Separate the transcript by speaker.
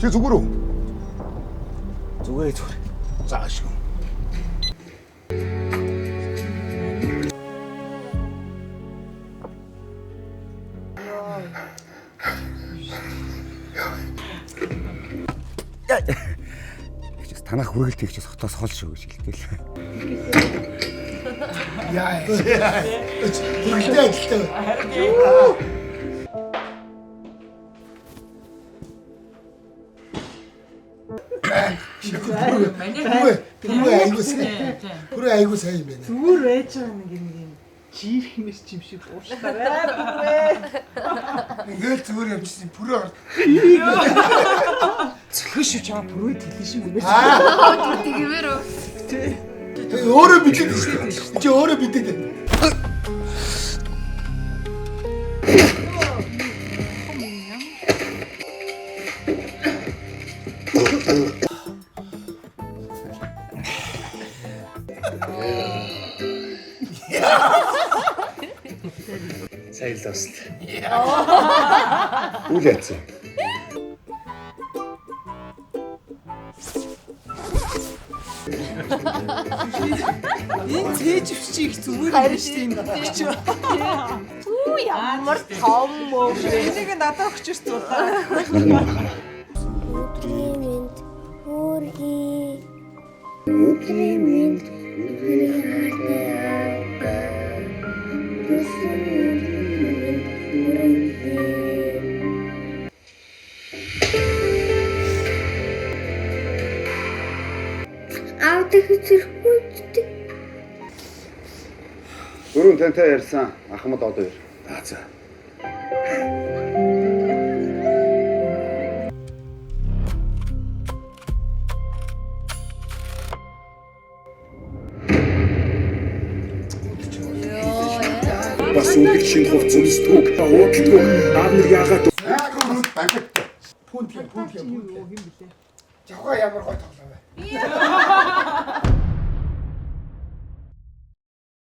Speaker 1: Чи зүгээр үү?
Speaker 2: Зүгээр.
Speaker 1: Зааш.
Speaker 3: Танах хүргэлт хийчихээс хотоос хол шүү гэж хэлдэг л.
Speaker 1: Яа. Хүргэлтэй ажилтай. Түрүү айгуу сайн юм байна.
Speaker 4: Зүгээр байж байгаа нэг юм жиир хэмээс чим шиг уушлаарай.
Speaker 1: Ингээл зүгээр явчихсан бүрээ.
Speaker 4: Цохиш чам бүрээ тэлсэн юм байна.
Speaker 5: Тэгвэр үү?
Speaker 1: Өөрөө бидэд шүү дээ. Чи өөрөө бидэд.
Speaker 2: Сайн л басна. Үл яцсан.
Speaker 4: Энэ цээжвч их зүгээр юм шүү дээ.
Speaker 5: Үу ямар том мөө.
Speaker 4: Энийг надад өгч зулаа.
Speaker 6: Өдрийн минь Аудих зэрхүүцдэг.
Speaker 3: Дөрөв тантай ярьсан Ахмад одоо ир.
Speaker 1: За.
Speaker 2: Бас үйл шинэ хувц зөмсдөг. Уудлдаг. Аав нар яагаад
Speaker 1: Пунт. Жавха ямар гой тоглоо вэ?